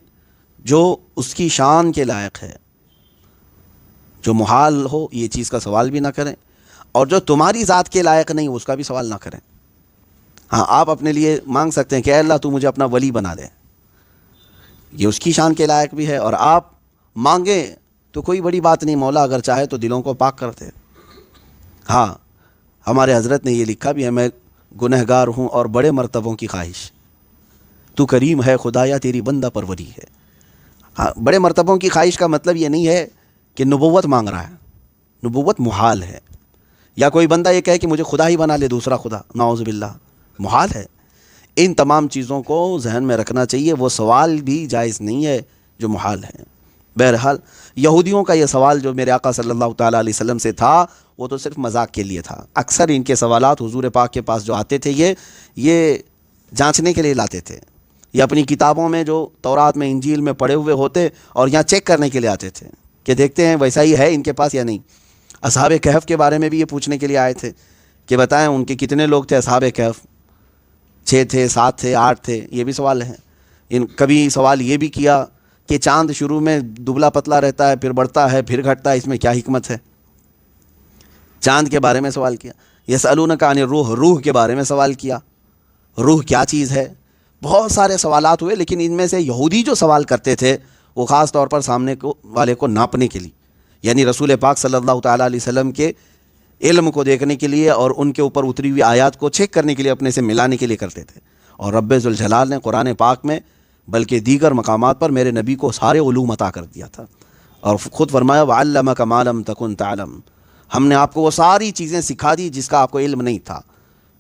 جو اس کی شان کے لائق ہے، جو محال ہو یہ چیز کا سوال بھی نہ کریں، اور جو تمہاری ذات کے لائق نہیں اس کا بھی سوال نہ کریں۔ ہاں آپ اپنے لیے مانگ سکتے ہیں کہ اے اللہ تو مجھے اپنا ولی بنا دے، یہ اس کی شان کے لائق بھی ہے، اور آپ مانگیں تو کوئی بڑی بات نہیں، مولا اگر چاہے تو دلوں کو پاک کر دے۔ ہاں ہمارے حضرت نے یہ لکھا بھی ہے، میں گنہگار ہوں اور بڑے مرتبوں کی خواہش، تو کریم ہے خدایا تیری بندہ پروری ہے۔ ہاں بڑے مرتبوں کی خواہش کا مطلب یہ نہیں ہے کہ نبوت مانگ رہا ہے، نبوت محال ہے، یا کوئی بندہ یہ کہے کہ مجھے خدا ہی بنا لے دوسرا خدا، نعوذ باللہ، محال ہے۔ ان تمام چیزوں کو ذہن میں رکھنا چاہیے، وہ سوال بھی جائز نہیں ہے جو محال ہے۔ بہرحال یہودیوں کا یہ سوال جو میرے آقا صلی اللہ تعالیٰ علیہ وسلم سے تھا وہ تو صرف مذاق کے لیے تھا۔ اکثر ان کے سوالات حضور پاک کے پاس جو آتے تھے یہ جانچنے کے لیے لاتے تھے، یہ اپنی کتابوں میں جو تورات میں انجیل میں پڑھے ہوئے ہوتے اور یہاں چیک کرنے کے لیے آتے تھے کہ دیکھتے ہیں ویسا ہی ہے ان کے پاس یا نہیں۔ اصحاب کہف کے بارے میں بھی یہ پوچھنے کے لیے آئے تھے کہ بتائیں ان کے کتنے لوگ تھے اصحاب کہف، 6 تھے، 7 تھے، 8 تھے، یہ بھی سوال ہیں۔ کبھی سوال یہ بھی کیا کہ چاند شروع میں دبلا پتلا رہتا ہے، پھر بڑھتا ہے، پھر گھٹتا ہے، اس میں کیا حکمت ہے؟ چاند کے بارے میں سوال کیا۔ یسألونک عن الروح، روح کے بارے میں سوال کیا، روح کیا چیز ہے؟ بہت سارے سوالات ہوئے، لیکن ان میں سے یہودی جو سوال کرتے تھے وہ خاص طور پر سامنے والے کو ناپنے کے لیے، یعنی رسول پاک صلی اللہ تعالیٰ علیہ وسلم کے علم کو دیکھنے کے لیے اور ان کے اوپر اتری ہوئی آیات کو چیک کرنے کے لیے، اپنے سے ملانے کے لیے کرتے تھے۔ اور رب ذوالجلال نے قرآن پاک میں بلکہ دیگر مقامات پر میرے نبی کو سارے علوم عطا کر دیا تھا، اور خود فرمایا وَعَلَّمَكَ مَا لَمْ تَكُنْ تَعْلَمْ، ہم نے آپ کو وہ ساری چیزیں سکھا دی جس کا آپ کو علم نہیں تھا۔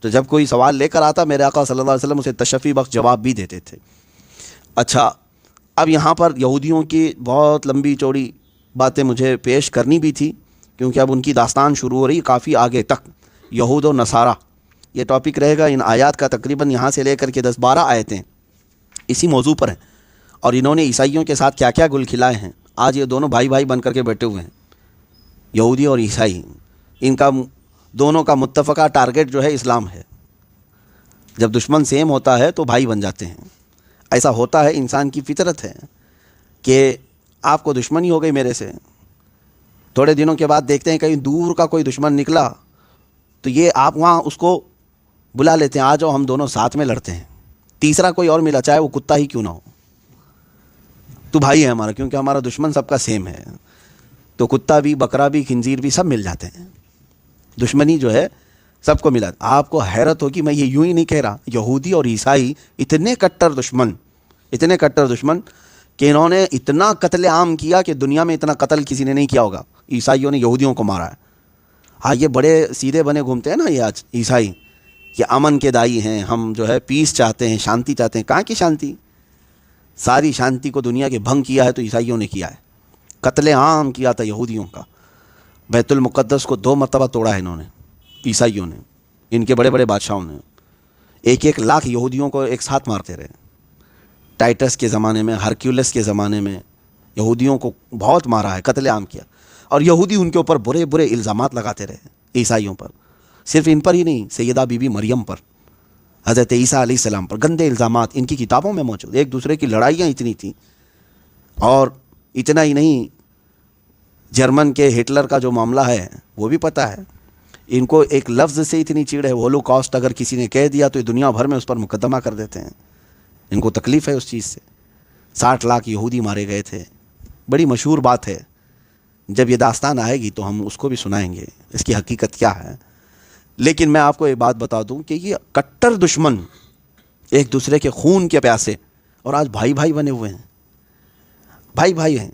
تو جب کوئی سوال لے کر آتا میرے آقا صلی اللہ علیہ وسلم اسے تشفی بخش جواب بھی دیتے تھے۔ اچھا، اب یہاں پر یہودیوں کی بہت لمبی چوڑی باتیں مجھے پیش کرنی بھی تھی، کیونکہ اب ان کی داستان شروع ہو رہی کافی آگے تک، یہود و نصارہ یہ ٹاپک رہے گا۔ ان آیات کا تقریباً یہاں سے لے کر کے 10-12 آیتیں اسی موضوع پر ہیں، اور انہوں نے عیسائیوں کے ساتھ کیا کیا گل کھلائے ہیں۔ آج یہ دونوں بھائی بھائی بن کر کے بیٹھے ہوئے ہیں، یہودی اور عیسائی، ان کا دونوں کا متفقہ ٹارگٹ جو ہے اسلام ہے۔ جب دشمن سیم ہوتا ہے تو بھائی بن جاتے ہیں، ایسا ہوتا ہے، انسان کی فطرت ہے کہ آپ کو دشمنی ہو گئی میرے سے، تھوڑے دنوں کے بعد دیکھتے ہیں کہیں دور کا کوئی دشمن نکلا تو یہ آپ وہاں اس کو بلا لیتے ہیں، آ جاؤ ہم دونوں ساتھ میں لڑتے ہیں۔ تیسرا کوئی اور ملا، چاہے وہ کتا ہی کیوں نہ ہو، تو بھائی ہے ہمارا، کیونکہ ہمارا دشمن سب کا سیم ہے۔ تو کتا بھی، بکرا بھی، خنزیر بھی سب مل جاتے ہیں، دشمنی جو ہے سب کو ملا۔ آپ کو حیرت ہوگی، میں یہ یوں ہی نہیں کہہ رہا، یہودی اور عیسائی اتنے کٹر دشمن کہ انہوں نے اتنا قتل عام کیا کہ دنیا میں اتنا قتل کسی نے نہیں کیا ہوگا۔ عیسائیوں نے یہودیوں کو مارا ہے۔ ہاں، یہ بڑے سیدھے بنے گھومتے ہیں نا یہ آج عیسائی، یہ امن کے دائی ہیں، ہم جو ہے پیس چاہتے ہیں، شانتی چاہتے ہیں۔ کہاں کی شانتی؟ ساری شانتی کو دنیا کے بھنگ کیا ہے تو عیسائیوں نے کیا ہے، قتل عام کیا تھا یہودیوں کا۔ بیت المقدس کو 2 مرتبہ توڑا ہے انہوں نے، عیسائیوں نے، ان کے بڑے بڑے بادشاہوں نے 1-1 لاکھ یہودیوں کو ایک ساتھ مارتے رہے۔ ٹائٹس کے زمانے میں، ہرکیولس کے زمانے میں یہودیوں کو بہت مارا ہے، قتل عام کیا، اور یہودی ان کے اوپر برے برے الزامات لگاتے رہے عیسائیوں پر، صرف ان پر ہی نہیں، سیدہ بی بی مریم پر، حضرت عیسیٰ علیہ السلام پر گندے الزامات ان کی کتابوں میں موجود۔ ایک دوسرے کی لڑائیاں اتنی تھیں، اور اتنا ہی نہیں، جرمن کے ہٹلر کا جو معاملہ ہے وہ بھی پتہ ہے۔ ان کو ایک لفظ سے اتنی چیڑ ہے، ہولوکاسٹ اگر کسی نے کہہ دیا تو دنیا بھر میں اس پر مقدمہ کر دیتے ہیں، ان کو تکلیف ہے اس چیز سے۔ 60 لاکھ یہودی مارے گئے تھے، بڑی مشہور بات ہے۔ جب یہ داستان آئے گی تو ہم اس کو بھی سنائیں گے، اس کی حقیقت کیا ہے۔ لیکن میں آپ کو ایک بات بتا دوں کہ یہ کٹر دشمن ایک دوسرے کے خون کے پیاسے، اور آج بھائی بھائی بنے ہوئے ہیں، بھائی بھائی ہیں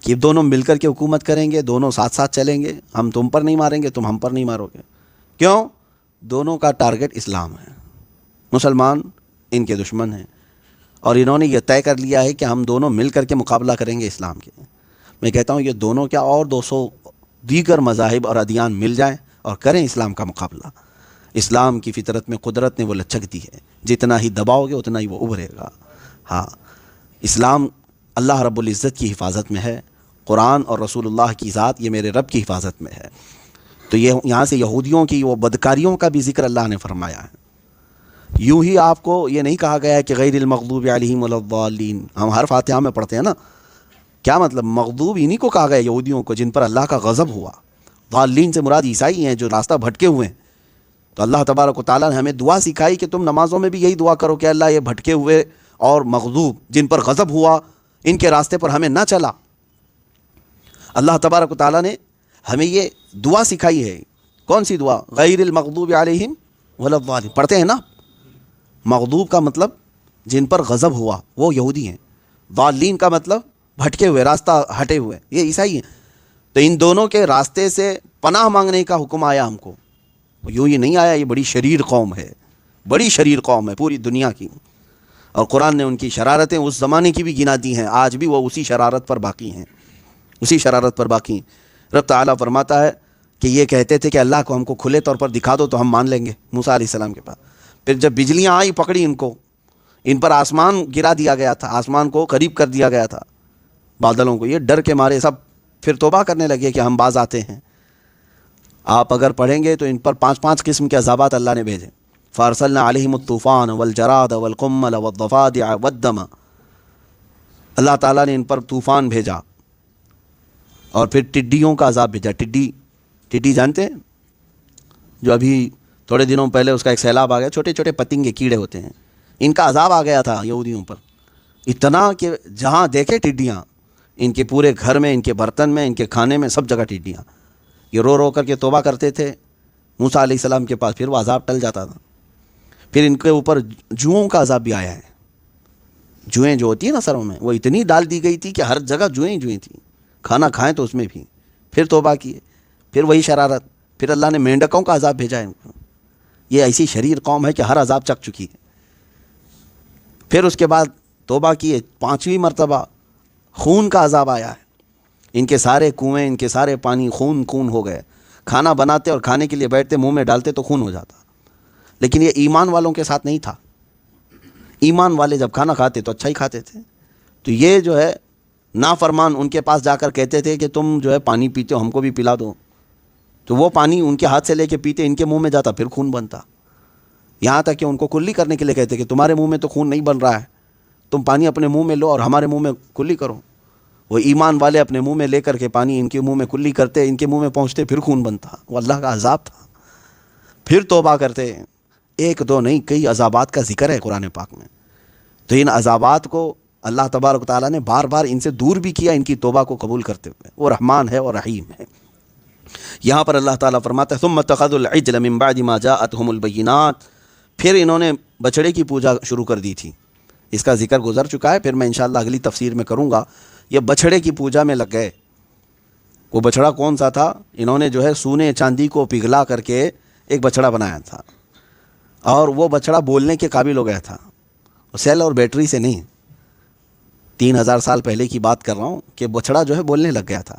کہ دونوں مل کر کے حکومت کریں گے، دونوں ساتھ ساتھ چلیں گے، ہم تم پر نہیں ماریں گے، تم ہم پر نہیں مارو گے۔ کیوں؟ دونوں کا ٹارگٹ اسلام ہے، مسلمان ان کے دشمن ہیں، اور انہوں نے یہ طے کر لیا ہے کہ ہم دونوں مل کر کے مقابلہ کریں گے اسلام کے۔ میں کہتا ہوں یہ دونوں کیا اور 200 دیگر مذاہب اور ادیان مل جائیں اور کریں اسلام کا مقابلہ۔ اسلام کی فطرت میں قدرت نے وہ لچک دی ہے، جتنا ہی دباؤ گے اتنا ہی وہ ابھرے گا۔ ہاں، اسلام اللہ رب العزت کی حفاظت میں ہے، قرآن اور رسول اللہ کی ذات یہ میرے رب کی حفاظت میں ہے۔ تو یہ یہاں سے یہودیوں کی وہ بدکاریوں کا بھی ذکر اللہ نے فرمایا ہے۔ یوں ہی آپ کو یہ نہیں کہا گیا ہے کہ غیر المغضوب علیہم ولا الضالین، ہم ہر فاتحہ میں پڑھتے ہیں نا، کیا مطلب؟ مغضوب انہی کو کہا گیا یہودیوں کو جن پر اللہ کا غضب ہوا، ضالین سے مراد عیسائی ہیں جو راستہ بھٹکے ہوئے ہیں۔ تو اللہ تبارک و تعالیٰ نے ہمیں دعا سکھائی کہ تم نمازوں میں بھی یہی دعا کرو کہ اللہ یہ بھٹکے ہوئے اور مغضوب جن پر غضب ہوا ان کے راستے پر ہمیں نہ چلا۔ اللہ تبارک و تعالیٰ نے ہمیں یہ دعا سکھائی ہے۔ کون سی دعا؟ غیر المغضوب علیہم ولا الضالین پڑھتے ہیں نا۔ مغضوب کا مطلب جن پر غضب ہوا وہ یہودی ہیں، ضالین کا مطلب بھٹکے ہوئے، راستہ ہٹے ہوئے، یہ عیسائی ہیں۔ تو ان دونوں کے راستے سے پناہ مانگنے کا حکم آیا ہم کو، یوں ہی نہیں آیا۔ یہ بڑی شریر قوم ہے، بڑی شریر قوم ہے پوری دنیا کی، اور قرآن نے ان کی شرارتیں اس زمانے کی بھی گنا دی ہیں، آج بھی وہ اسی شرارت پر باقی ہیں، اسی شرارت پر باقی ہیں۔ رب تعالیٰ فرماتا ہے کہ یہ کہتے تھے کہ اللہ کو ہم کو کھلے طور پر دکھا دو تو ہم مان لیں گے، موسیٰ علیہ السلام کے پاس۔ پھر جب بجلیاں آئی پکڑی ان کو، ان پر آسمان گرا دیا گیا تھا، آسمان کو قریب کر دیا گیا تھا بادلوں کو، یہ ڈر کے مارے سب پھر توبہ کرنے لگے کہ ہم باز آتے ہیں۔ آپ اگر پڑھیں گے تو ان پر 5 قسم کے عذابات اللہ نے بھیجے۔ فارسلنا علیہم الطوفان والجراد والقمل والضفادع والدم، اللہ تعالیٰ نے ان پر طوفان بھیجا، اور پھر ٹڈیوں کا عذاب بھیجا۔ ٹڈی جانتے ہیں؟ جو ابھی تھوڑے دنوں پہلے اس کا ایک سیلاب آ گیا، چھوٹے چھوٹے پتنگے کیڑے ہوتے ہیں، ان کا عذاب آ گیا تھا یہودیوں پر اتنا کہ جہاں دیکھے ٹڈیاں، ان کے پورے گھر میں، ان کے برتن میں، ان کے کھانے میں، سب جگہ ٹڈیاں۔ یہ رو رو کر کے توبہ کرتے تھے موسیٰ علیہ السلام کے پاس، پھر وہ عذاب ٹل جاتا تھا۔ پھر ان کے اوپر جوؤں کا عذاب بھی آیا ہے۔ جوئیں جو ہوتی ہیں نا سروں میں، وہ اتنی ڈال دی گئی تھی کہ ہر جگہ جوئیں جوئیں تھیں، کھانا کھائیں تو اس میں بھی۔ پھر توبہ کیے، پھر وہی شرارت، پھر اللہ نے مینڈکوں کا عذاب بھیجا ہے ان کو۔ یہ ایسی شریر قوم ہے کہ ہر عذاب چکھ چکی ہے۔ پھر اس کے بعد توبہ کیے، 5ویں مرتبہ خون کا عذاب آیا ہے۔ ان کے سارے کنویں، ان کے سارے پانی خون ہو گئے۔ کھانا بناتے اور کھانے کے لیے بیٹھتے، منہ میں ڈالتے تو خون ہو جاتا۔ لیکن یہ ایمان والوں کے ساتھ نہیں تھا۔ ایمان والے جب کھانا کھاتے تو اچھا ہی کھاتے تھے۔ تو یہ جو ہے نافرمان ان کے پاس جا کر کہتے تھے کہ تم جو ہے پانی پیتے ہو، ہم کو بھی پلا دو۔ تو وہ پانی ان کے ہاتھ سے لے کے پیتے، ان کے منہ میں جاتا، پھر خون بنتا۔ یہاں تک کہ ان کو کلی کرنے کے لیے کہتے کہ تمہارے منہ میں تو خون نہیں بن رہا ہے، تم پانی اپنے منہ میں لو اور ہمارے منہ میں کلی کرو۔ وہ ایمان والے اپنے منہ میں لے کر کے پانی ان کے منہ میں کلی کرتے، ان کے منہ میں پہنچتے، پھر خون بنتا۔ وہ اللہ کا عذاب تھا۔ پھر توبہ کرتے، ایک دو نہیں کئی عذابات کا ذکر ہے قرآن پاک میں۔ تو ان عذابات کو اللہ تبارک و تعالیٰ نے بار بار ان سے دور بھی کیا، ان کی توبہ کو قبول کرتے ہوئے۔ وہ رحمان ہے اور رحیم ہے۔ یہاں پر اللہ تعالیٰ فرماتا ہے ثم اتخذوا العجل من بعد ما جاءتهم البینات، پھر انہوں نے بچڑے کی پوجا شروع کر دی تھی۔ اس کا ذکر گزر چکا ہے، پھر میں انشاءاللہ اگلی تفسیر میں کروں گا۔ یہ بچھڑے کی پوجا میں لگ گئے۔ وہ بچڑا کون سا تھا؟ انہوں نے جو ہے سونے چاندی کو پگھلا کر کے ایک بچڑا بنایا تھا، اور وہ بچڑا بولنے کے قابل ہو گیا تھا، سیل اور بیٹری سے نہیں۔ 3000 سال پہلے کی بات کر رہا ہوں کہ بچڑا جو ہے بولنے لگ گیا تھا۔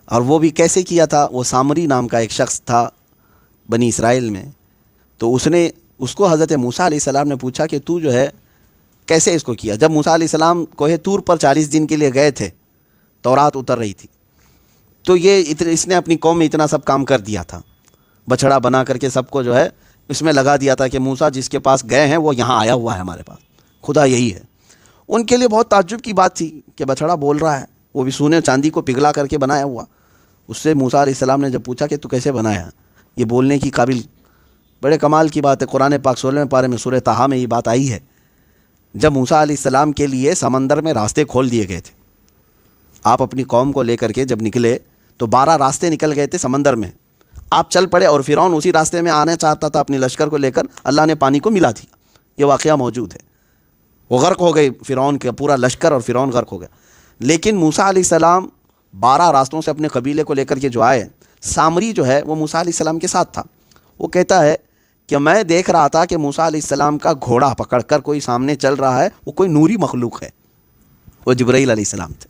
اور وہ بھی کیسے کیا تھا؟ وہ سامری نام کا ایک شخص تھا بنی اسرائیل میں، تو اس کو حضرت موسیٰ علیہ السلام نے پوچھا کہ تو جو ہے کیسے اس کو کیا؟ جب موسیٰ علیہ السلام کوہ طور پر 40 دن کے لیے گئے تھے، تورات اتر رہی تھی، تو اس نے اپنی قوم میں اتنا سب کام کر دیا تھا، بچڑا بنا کر کے سب کو جو ہے اس میں لگا دیا تھا کہ موسیٰ جس کے پاس گئے ہیں وہ یہاں آیا ہوا ہے، ہمارے پاس خدا یہی ہے۔ ان کے لیے بہت تعجب کی بات تھی کہ بچڑا بول رہا ہے، وہ بھی سونے چاندی کو پگھلا کر کے بنایا ہوا۔ اس سے موسیٰ علیہ السلام نے جب پوچھا کہ تو کیسے بنایا، یہ بولنے کی قابل، بڑے کمال کی بات ہے۔ قرآن پاک 16ویں پارے میں سورہ طٰہٰ میں یہ بات آئی ہے، جب موسیٰ علیہ السلام کے لیے سمندر میں راستے کھول دیے گئے تھے۔ آپ اپنی قوم کو لے کر کے جب نکلے تو 12 راستے نکل گئے تھے سمندر میں، آپ چل پڑے، اور فرعون اسی راستے میں آنا چاہتا تھا اپنی لشکر کو لے کر، اللہ نے پانی کو ملا دیا۔ یہ واقعہ موجود ہے۔ وہ غرق ہو گئی، فرعون کا پورا لشکر اور فرعون غرق ہو گیا۔ لیکن موسیٰ علیہ السلام 12 راستوں سے اپنے قبیلے کو لے کر کے جو آئے، سامری جو ہے وہ موسیٰ علیہ السلام کے ساتھ تھا۔ وہ کہتا ہے کہ میں دیکھ رہا تھا کہ موسیٰ علیہ السلام کا گھوڑا پکڑ کر کوئی سامنے چل رہا ہے، وہ کوئی نوری مخلوق ہے۔ وہ جبرائیل علیہ السلام تھے۔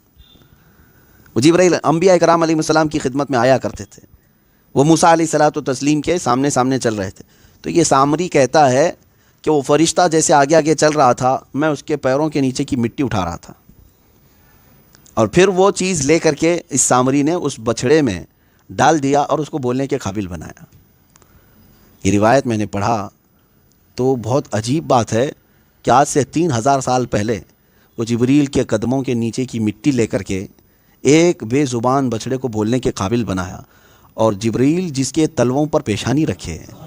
وہ جبرائیل انبیاء کرام علیہ السلام کی خدمت میں آیا کرتے تھے۔ وہ موسیٰ علیہ الصلوۃ والتسلیم کے سامنے چل رہے تھے۔ تو یہ سامری کہتا ہے کہ وہ فرشتہ جیسے آگے آگے چل رہا تھا، میں اس کے پیروں کے نیچے کی مٹی اٹھا رہا تھا، اور پھر وہ چیز لے کر کے اس سامری نے اس بچھڑے میں ڈال دیا اور اس کو بولنے کے قابل بنایا۔ یہ روایت میں نے پڑھا تو بہت عجیب بات ہے کہ آج سے 3000 سال پہلے وہ جبریل کے قدموں کے نیچے کی مٹی لے کر کے ایک بے زبان بچڑے کو بولنے کے قابل بنایا، اور جبریل جس کے تلووں پر پیشانی رکھے ہیں،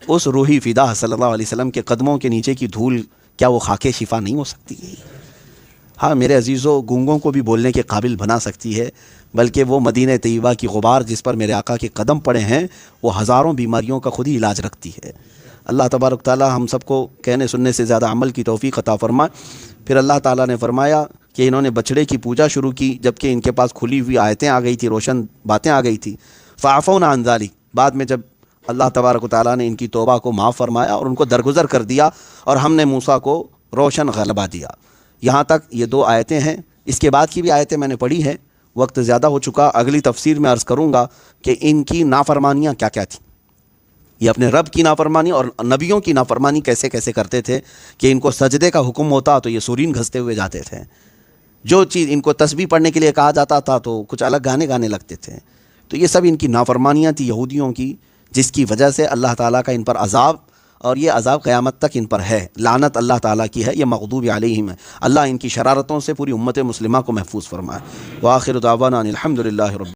اس روحی فدا صلی اللہ علیہ وسلم کے قدموں کے نیچے کی دھول کیا وہ خاک شفا نہیں ہو سکتی؟ ہاں میرے عزیزوں، گونگوں کو بھی بولنے کے قابل بنا سکتی ہے، بلکہ وہ مدینہ طیبہ کی غبار جس پر میرے آقا کے قدم پڑے ہیں، وہ ہزاروں بیماریوں کا خود ہی علاج رکھتی ہے۔ اللہ تبارک تعالیٰ ہم سب کو کہنے سننے سے زیادہ عمل کی توفیق عطا فرمائے۔ پھر اللہ تعالیٰ نے فرمایا کہ انہوں نے بچڑے کی پوجا شروع کی، جبکہ ان کے پاس کھلی ہوئی آیتیں آ گئی تھی، روشن باتیں آ گئی تھی۔ فعفونا عن ذلک، بعد میں جب اللہ تبارک و تعالیٰ نے ان کی توبہ کو معاف فرمایا اور ان کو درگزر کر دیا، اور ہم نے موسیٰ کو روشن غلبہ دیا۔ یہاں تک یہ 2 آیتیں ہیں۔ اس کے بعد کی بھی آیتیں میں نے پڑھی ہیں، وقت زیادہ ہو چکا، اگلی تفسیر میں عرض کروں گا کہ ان کی نافرمانیاں کیا کیا تھیں۔ یہ اپنے رب کی نافرمانی اور نبیوں کی نافرمانی کیسے کیسے کرتے تھے کہ ان کو سجدے کا حکم ہوتا تو یہ سورین گھستے ہوئے جاتے تھے، جو چیز ان کو تسبیح پڑھنے کے لیے کہا جاتا تھا تو کچھ الگ گانے گانے لگتے تھے۔ تو یہ سب ان کی نافرمانیاں تھیں یہودیوں کی، جس کی وجہ سے اللہ تعالیٰ کا ان پر عذاب، اور یہ عذاب قیامت تک ان پر ہے، لعنت اللہ تعالیٰ کی ہے، یہ مغضوب علیہم ہے۔ اللہ ان کی شرارتوں سے پوری امت مسلمہ کو محفوظ فرمائے۔ وآخر دعوانا ان الحمد للہ رب